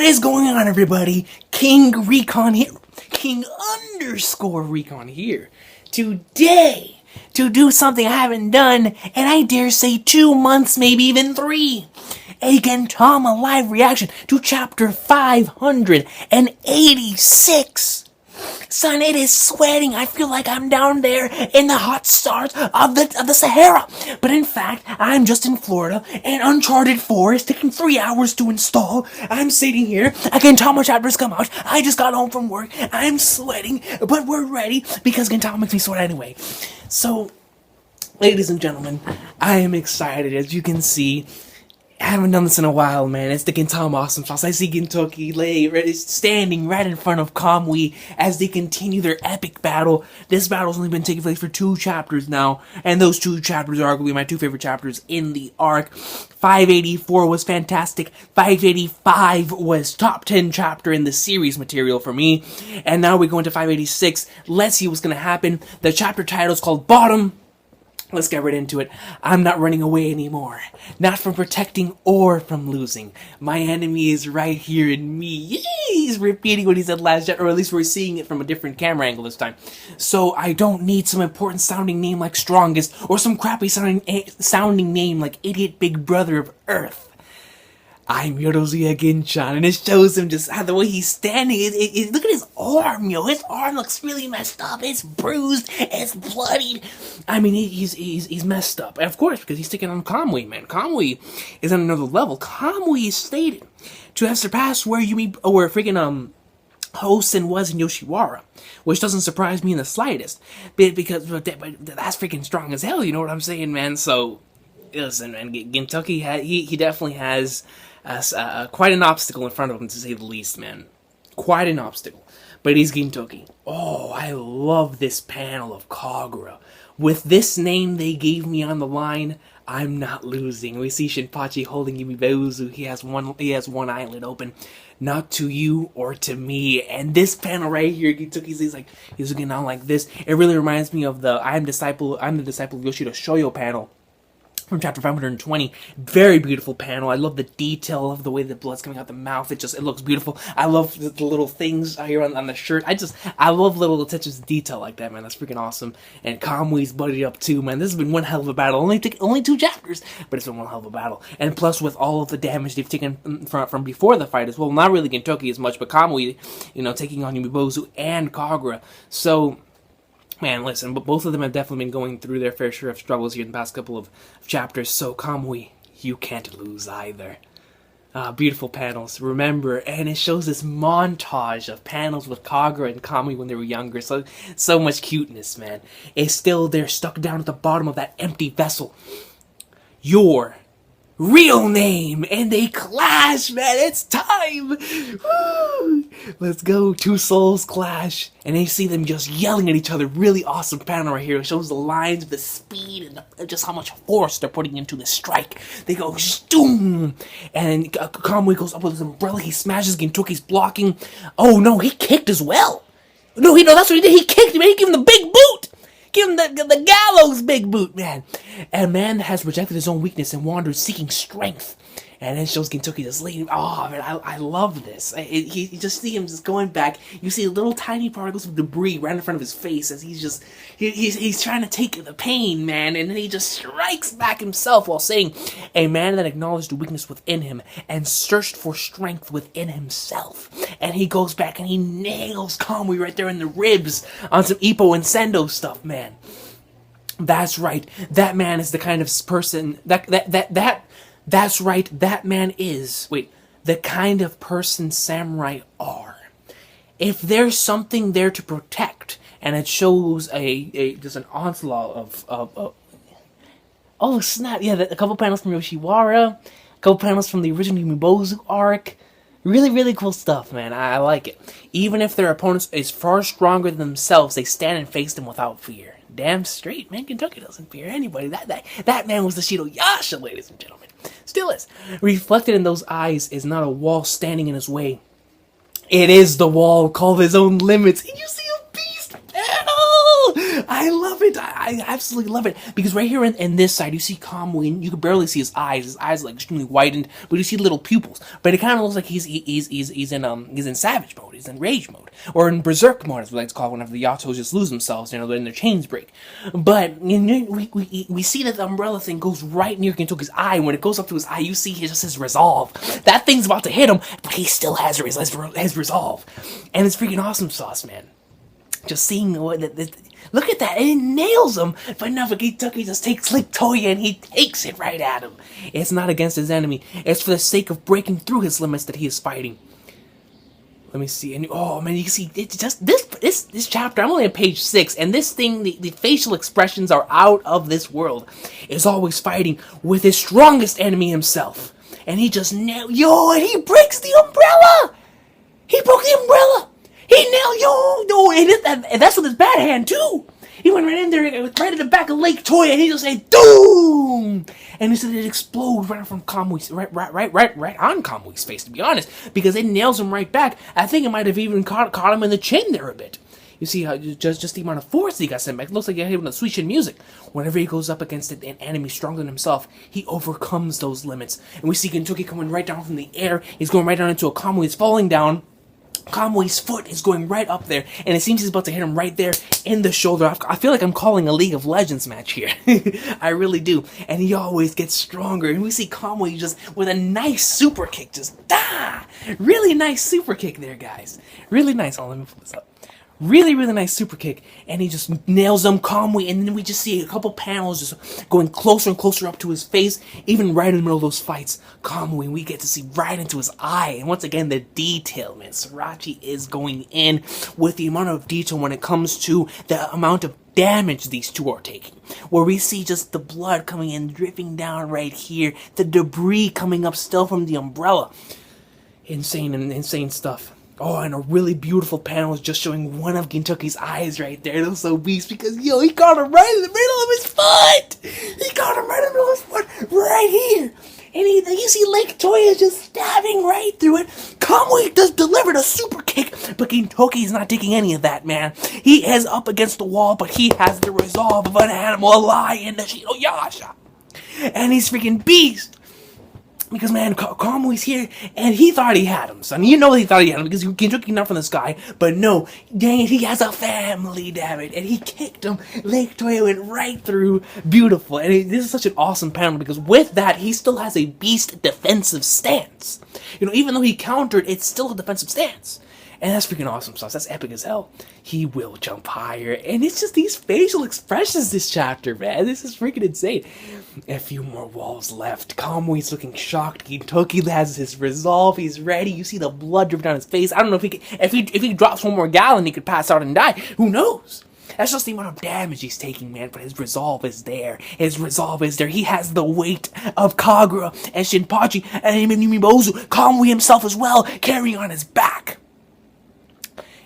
is going on, everybody? King Recon here. King underscore Recon here. Today, to do something I haven't done, and I dare say 2 months, maybe even 3. A Gintama live reaction to chapter 586. Son, it is sweating. I feel like I'm down there in the hot stars of the Sahara. But in fact, I'm just in Florida, and Uncharted 4 is taking 3 hours to install. I'm sitting here. A Gintama Chapter's come out. I just got home from work. I'm sweating, but we're ready because Gintama makes me sweat anyway. So, ladies and gentlemen, I am excited. As you can see, I haven't done this in a while, man. It's the Gintama Awesome Sauce. I see Gintoki standing right in front of Kamui as they continue their epic battle. This battle's only been taking place for 2 chapters now, and those 2 chapters are arguably my 2 favorite chapters in the arc. 584 was fantastic. 585 was top 10 chapter in the series material for me. And now we go into 586. Let's see what's gonna happen. The chapter title is called Bottom. Let's get right into it. I'm not running away anymore. Not from protecting or from losing. My enemy is right here in me. Yay! He's repeating what he said last chapter, or at least we're seeing it from a different camera angle this time. So I don't need some important sounding name like Strongest, or some crappy sounding name like Idiot Big Brother of Earth. I'm Yorozuya Ginchan, and it shows him just how the way he's standing. Look at his arm, yo. His arm looks really messed up. It's bruised. It's bloodied. I mean, he's messed up. And of course, because he's taking on Kamui, man. Kamui is on another level. Kamui is stated to have surpassed where freaking Hosen was in Yoshiwara, which doesn't surprise me in the slightest, because that's freaking strong as hell. You know what I'm saying, man? So listen, man. Gintoki he definitely has quite an obstacle in front of him, to say the least, man. Quite an obstacle. But he's Gintoki. Oh, I love this panel of Kagura. With this name they gave me on the line, I'm not losing. We see Shinpachi holding Yumibeuzu. He has one eyelid open. Not to you or to me. And this panel right here, Gintoki's he's looking on like this. It really reminds me of the I'm the disciple of Yoshida Shoyo panel from chapter 520. Very beautiful panel. I love the detail of the way the blood's coming out the mouth. It looks beautiful. I love the little things here on the shirt. I love little touches of detail like that, man. That's freaking awesome. And Kamui's buddied up too, man. This has been one hell of a battle. Only 2 chapters, but it's been one hell of a battle. And plus, with all of the damage they've taken from before the fight as well. Not really Gintoki as much, but Kamui, taking on Yumibozu and Kagura. So, man, listen, but both of them have definitely been going through their fair share of struggles here in the past couple of chapters, so Kamui, you can't lose either. Beautiful panels, remember, and it shows this montage of panels with Kagura and Kamui when they were younger, so much cuteness, man. They're stuck down at the bottom of that empty vessel. Your real name, and they clash, man. It's time. Woo! Let's go. 2 souls clash, and they see them just yelling at each other. Really awesome panel right here. It shows the lines of the speed and just how much force they're putting into the strike. They go stoom, and Kamui goes up with his umbrella. He smashes Gintoki's blocking. Oh no, he kicked as well. No, that's what he did. He kicked him. He gave him the big boot. Give him the gallows big boot, man. And man has rejected his own weakness and wanders seeking strength. And it shows Gintoki just leading. Oh, man, I love this. You just see him just going back. You see little tiny particles of debris right in front of his face as he's trying to take the pain, man. And then he just strikes back himself while saying, a man that acknowledged the weakness within him and searched for strength within himself. And he goes back and he nails Kamui right there in the ribs on some Ippo and Sendo stuff, man. That's right. That man is the kind of person That's right, that man is, the kind of person samurai are. If there's something there to protect, and it shows just an onslaught of oh snap, yeah, a couple panels from Yoshiwara, a couple panels from the original Yumibozu arc. Really, really cool stuff, man. I like it. Even if their opponent is far stronger than themselves, they stand and face them without fear. Damn straight, man. Gintoki doesn't fear anybody. That man was the Shido Yasha, ladies and gentlemen. Still is. Reflected in those eyes is not a wall standing in his way. It is the wall called his own limits. And you see a beast panel! I love it. I absolutely love it because right here in this side you see Kamui, and you can barely see his eyes. His eyes are like extremely widened, but you see little pupils. But it kind of looks like he's in savage mode. He's in rage mode, or in berserk mode, as we like to call it, whenever the Yatos just lose themselves, when their chains break. But we see that the umbrella thing goes right near Gintoki's eye. And when it goes up to his eye, you see just his resolve. That thing's about to hit him, but he still has his resolve, and it's freaking awesome sauce, man. Just seeing look at that, and it nails him. But no, Gintoki just takes Lake Toya and he takes it right at him. It's not against his enemy. It's for the sake of breaking through his limits that he is fighting. Let me see. And oh man, you can see it just this chapter. I'm only on page 6, and this thing, the facial expressions are out of this world. Is always fighting with his strongest enemy himself, and he just and he breaks the umbrella. He broke the umbrella. He nailed and that's with his bad hand too. He went right in there, right in the back of Lake Toya, and he just said, "Doom!" And he said it explodes right from Kamui's, right on Kamui's face, to be honest, because it nails him right back. I think it might have even caught him in the chin there a bit. You see how just the amount of force he got sent back. It looks like he hit him with sweet chin music. Whenever he goes up against an enemy stronger than himself, he overcomes those limits. And we see Gintoki coming right down from the air. He's going right down into a Kamui. He's falling down. Kamui's foot is going right up there, and it seems he's about to hit him right there in the shoulder. I feel like I'm calling a League of Legends match here. I really do. And he always gets stronger, and we see Kamui just with a nice super kick, really nice super kick there, guys. Really nice. Oh, let me pull this up. Really, really nice super kick, and he just nails him, Kamui, and then we just see a couple panels just going closer and closer up to his face, even right in the middle of those fights. Kamui, and we get to see right into his eye, and once again, the detail, man. Sorachi is going in with the amount of detail when it comes to the amount of damage these two are taking, where we see just the blood coming in, dripping down right here, the debris coming up still from the umbrella. Insane stuff. Oh, and a really beautiful panel is just showing one of Gintoki's eyes right there. It was so beast because, he caught him right in the middle of his foot! He caught him right in the middle of his foot, right here! And you see Lake Toya just stabbing right through it. Kamui just delivered a super kick, but Gintoki's not taking any of that, man. He is up against the wall, but he has the resolve of an animal, a lion, the Shinoyasha. And he's freaking beast! Because, man, Kamui's here, and he thought he had him, son. He thought he had him, because he took him down from the sky, but no, dang it, he has a family, damn it, and he kicked him. Lake Toya went right through, beautiful, and this is such an awesome panel, because with that, he still has a beast defensive stance. Even though he countered, it's still a defensive stance. And that's freaking awesome sauce. That's epic as hell. He will jump higher. And it's just these facial expressions this chapter, man. This is freaking insane. A few more walls left. Kamui's looking shocked. Gintoki has his resolve. He's ready. You see the blood dripping down his face. I don't know if he drops one more gallon, he could pass out and die. Who knows? That's just the amount of damage he's taking, man. But his resolve is there. His resolve is there. He has the weight of Kagura and Shinpachi and Mimibozu. Kamui himself as well, carrying on his back.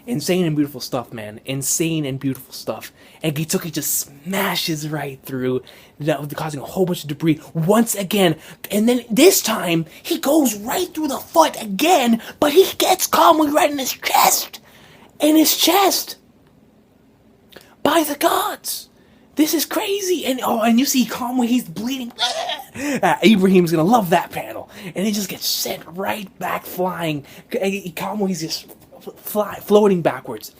Insane and beautiful stuff, man. Insane and beautiful stuff. And Gintoki just smashes right through, causing a whole bunch of debris once again. And then this time, he goes right through the foot again, but he gets Kamui right in his chest. In his chest. By the gods. This is crazy. And you see Kamui, he's bleeding. Ibrahim's gonna love that panel. And he just gets sent right back flying. Kamui's just floating backwards.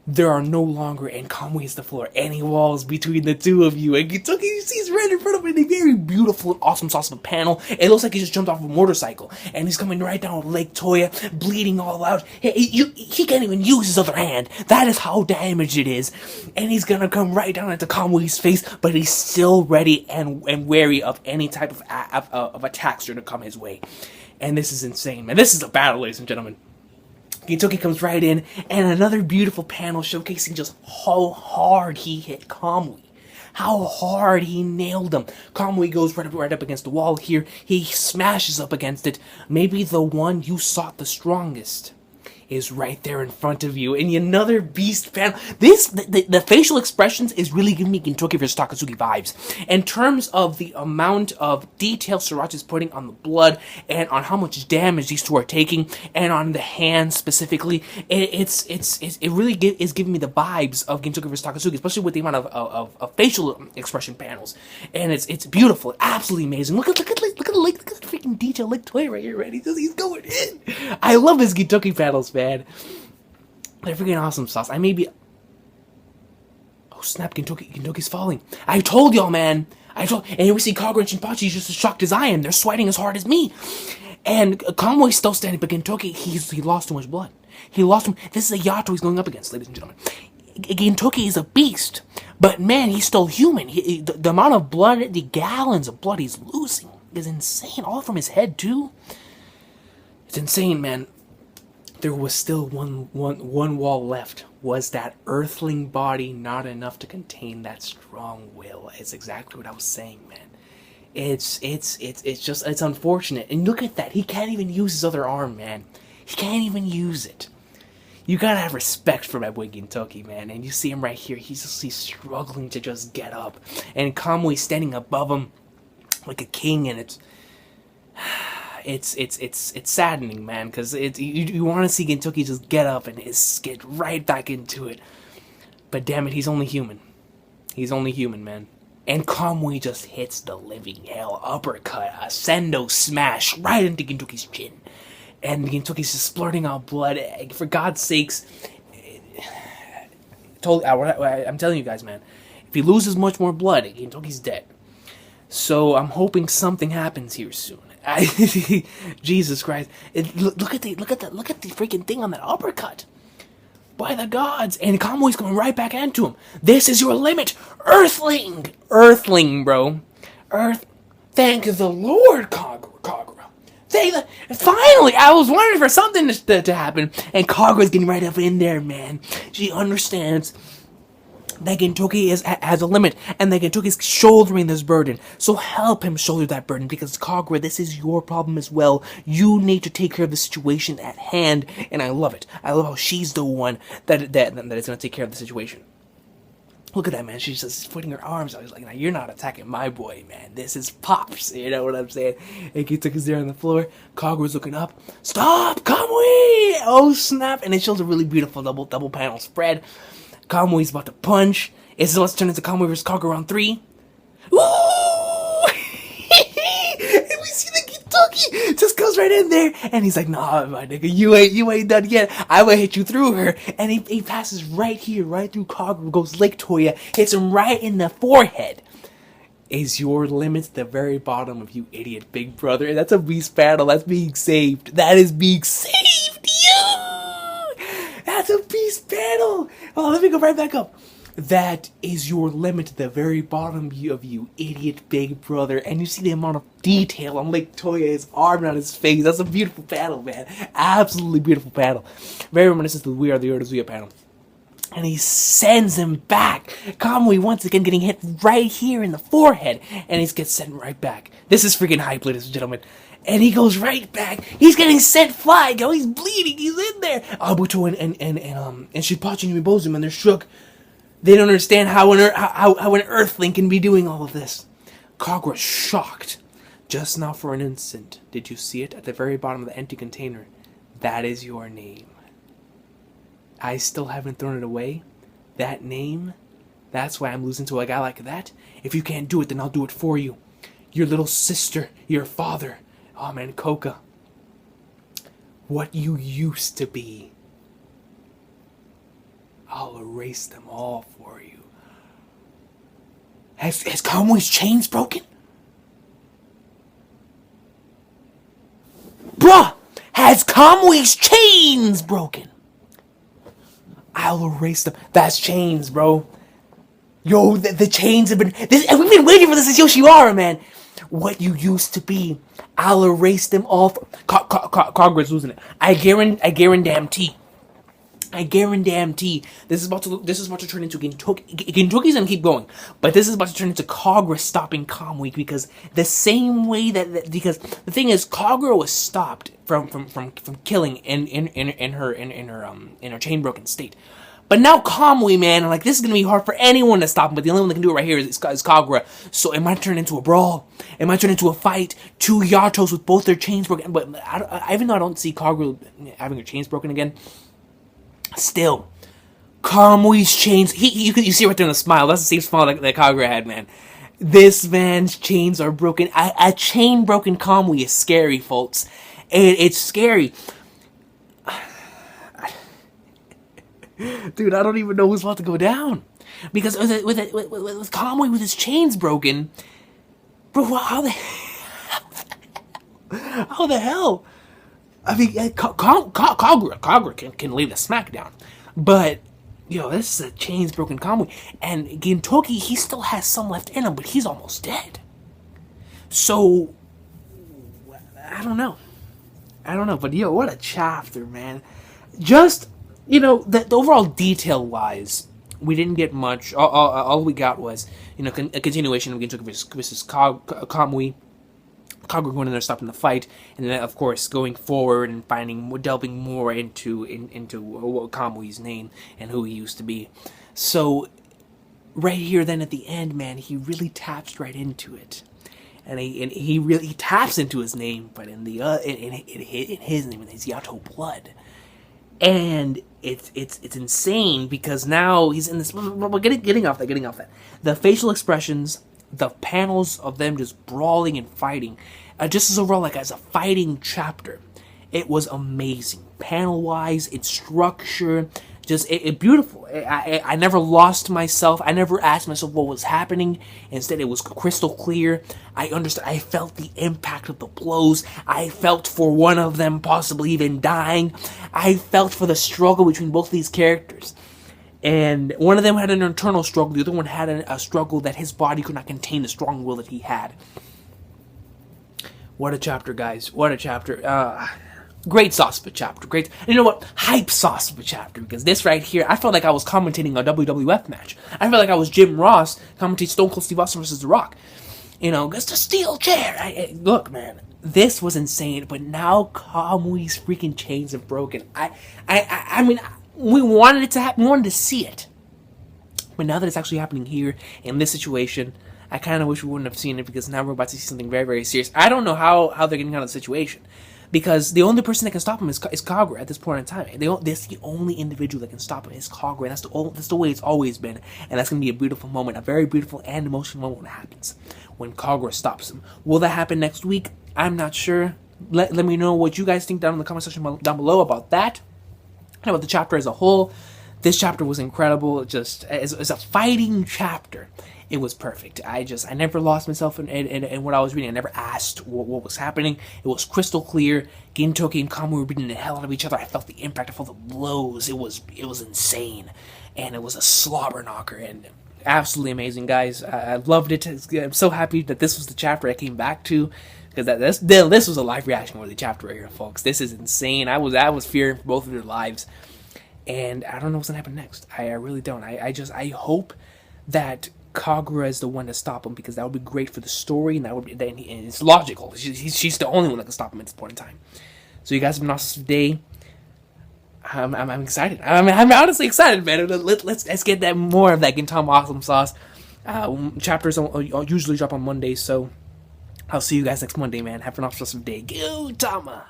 There are no longer, and Kamui is the floor, any walls between the two of you. And Gintoki sees right in front of him in a very beautiful and awesome sauce of a panel. It looks like he just jumped off a motorcycle. And he's coming right down with Lake Toya, bleeding all out. He can't even use his other hand. That is how damaged it is. And he's gonna come right down into Kamui's face, but he's still ready and wary of any type of attacks that are to come his way. And this is insane, man. This is a battle, ladies and gentlemen. Gintoki comes right in, and another beautiful panel showcasing just how hard he hit Kamui. How hard he nailed him. Kamui goes right up against the wall here. He smashes up against it. Maybe the one you sought the strongest. is right there in front of you. And another beast panel. The facial expressions is really giving me Gintoki vs. Takatsuki vibes. In terms of the amount of detail Sorachi is putting on the blood, and on how much damage these two are taking, and on the hands specifically, it really is giving me the vibes of Gintoki vs. Takatsuki, especially with the amount of facial expression panels. And it's beautiful, absolutely amazing. Look at the freaking detail, like toy right here, right? He's going in. I love his Gintoki panels, man. They're freaking awesome sauce. Oh snap! Gintoki's falling. I told y'all, man. And here we see Kagura and Shinpachi just as shocked as I am. They're sweating as hard as me. And Kamui's still standing, but Gintoki, he lost too much blood. He lost him. This is a Yato he's going up against, ladies and gentlemen. Gintoki is a beast, but man, he's still human. The amount of blood, the gallons of blood he's losing is insane. All from his head too. It's insane, man. There was still one wall left. Was that earthling body not enough to contain that strong will? It's exactly what I was saying, man. It's unfortunate. And look at that. He can't even use his other arm, man. He can't even use it. You gotta have respect for my boy Gintoki, man. And you see him right here. He's struggling to just get up. And Kamui standing above him like a king, and it's saddening, man, because you want to see Gintoki just get up and get right back into it. But damn it, he's only human. He's only human, man. And Kamui just hits the living hell uppercut, a sendo smash right into Gintoki's chin. And Gintoki's just splurting out blood. For God's sakes, I'm telling you guys, man, if he loses much more blood, Gintoki's dead. So I'm hoping something happens here soon. Jesus Christ! Look at the freaking thing on that uppercut. By the gods! And Kamui's coming right back into him. This is your limit, Earthling, bro. Thank the Lord, Kagura. Finally, I was wondering for something to happen, and Kagura's getting right up in there, man. She understands that Gintoki has a limit, and that Gintoki's shouldering this burden. So help him shoulder that burden, because Kagura, this is your problem as well. You need to take care of the situation at hand, and I love it. I love how she's the one that is going to take care of the situation. Look at that, man. She's just putting her arms out. She's like, now you're not attacking my boy, man. This is Pops. You know what I'm saying? And Gintoki's there on the floor. Kagura's looking up. Stop, Kamui! Oh, snap. And it shows a really beautiful double panel spread. Kamui's about to punch. Let's turn into Kamui vs. Kagura round 3. Woo! And we see the Gintoki just goes right in there, and he's like, "Nah, my nigga, you ain't done yet. I will hit you through her." And he passes right here, right through Kagura, goes Lake Toya, hits him right in the forehead. Is your limit the very bottom of you idiot, big brother? That's a beast battle. That's being saved. That is being saved, you. That's a beast battle. Oh, let me go right back up. That is your limit to the very bottom of you, idiot big brother. And you see the amount of detail on Lake Toya, his arm and on his face. That's a beautiful panel, man. Absolutely beautiful panel. Very reminiscent of the We Are the Urdazuya panel. And he sends him back. Kamui once again getting hit right here in the forehead. And he gets sent right back. This is freaking hype, ladies and gentlemen. And he goes right back. He's getting sent flying. Oh, he's bleeding. He's in there. Abuto and Shinpachi and Mibozu, and they're shook. They don't understand how an Earthling can be doing all of this. Kagura's shocked. Just now for an instant, did you see it at the very bottom of the empty container? That is your name. I still haven't thrown it away. That name, that's why I'm losing to a guy like that. If you can't do it, then I'll do it for you. Your little sister, your father. Oh man, Koka. What you used to be. I'll erase them all for you. Has Kamui's chains broken? Bruh! Has Kamui's chains broken? I'll erase them. That's chains, bro. Yo, the chains have been... and we've been waiting for this since Yoshiwara, man. What you used to be. I'll erase them all. Kagura's losing it. I guarantee I guarantee this is about to turn into Gintoki's gonna keep going, but this is about to turn into Kagura stopping Kamui, because the same way because the thing is, Kagura was stopped from killing in her chain broken state. But now Kamui, man, like, this is gonna be hard for anyone to stop him, but the only one that can do it right here is Kagura. So it might turn into a brawl. It might turn into a fight. Two Yatos with both their chains broken. But even though I don't see Kagura having her chains broken again, still, Kamui's chains, you see right there in the smile, that's the same smile that Kagura had, man. This man's chains are broken. A chain broken Kamui is scary, folks. It's scary. Dude, I don't even know who's about to go down. Because with Kamui with his chains broken, bro, how the hell? I mean, Kagura can lay the smack down. But, yo, this is a chains broken Kamui. And Gintoki, he still has some left in him, but he's almost dead. So, I don't know. But, yo, what a chapter, man. Just, you know, the overall detail-wise, we didn't get much. All we got was, you know, a continuation of Gintoki versus Kamui. Kagura going in there, stopping the fight, and then, of course, going forward and delving more into Kamui's name and who he used to be. So, right here, then at the end, man, he really taps right into it, and he really taps into his name, but in his name, in his Yato blood, and it's insane, because now he's in this. Getting off that, the facial expressions, the panels of them just brawling and fighting, just as overall, like, as a fighting chapter, it was amazing. Panel-wise, its structure, just it beautiful. I never lost myself. I never asked myself what was happening. Instead, it was crystal clear. I understood. I felt the impact of the blows. I felt for one of them possibly even dying. I felt for the struggle between both of these characters. And one of them had an internal struggle. The other one had a struggle that his body could not contain the strong will that he had. What a chapter, guys. What a chapter. Great sauce of a chapter. Great. And you know what? Hype sauce of a chapter. Because this right here, I felt like I was commentating a WWF match. I felt like I was Jim Ross commentating Stone Cold Steve Austin versus The Rock. You know, it's a steel chair. Look, man. This was insane. But now Kamui's freaking chains have broken. I mean, we wanted it to happen. We wanted to see it. But now that it's actually happening here, in this situation, I kind of wish we wouldn't have seen it, because now we're about to see something very, very serious. I don't know how they're getting out of the situation, because the only person that can stop him is Kagura at this point in time. That's the only individual that can stop him is Kagura, and that's the way it's always been. And that's going to be a beautiful moment, a very beautiful and emotional moment when it happens, when Kagura stops him. Will that happen next week? I'm not sure. Let me know what you guys think down in the comment section down below about that. And about the chapter as a whole. This chapter was incredible. Just as a fighting chapter, it was perfect. I never lost myself in what I was reading. I never asked what was happening. It was crystal clear. Gintoki and Kamui were beating the hell out of each other. I felt the impact. I felt the blows. It was insane, and it was a slobber knocker, and absolutely amazing, guys. I loved it. I'm so happy that this was the chapter I came back to, because this was a live reaction worthy chapter right here, folks. This is insane. I was fearing for both of their lives, and I don't know what's gonna happen next. I really don't. I hope that Kagura is the one to stop him, because that would be great for the story, and and it's logical. She's the only one that can stop him at this point in time. So you guys have an awesome day. I'm excited. I'm honestly excited, man. Let's get that more of that Gintama awesome sauce. Chapters usually drop on Mondays, so I'll see you guys next Monday, man. Have an awesome day. Gintama!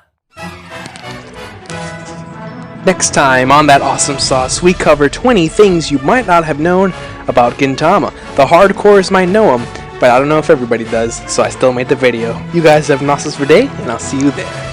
Next time on That Awesome Sauce, we cover 20 things you might not have known about Gintama. The hardcores might know them, but I don't know if everybody does, so I still made the video. You guys have an awesome day, and I'll see you there.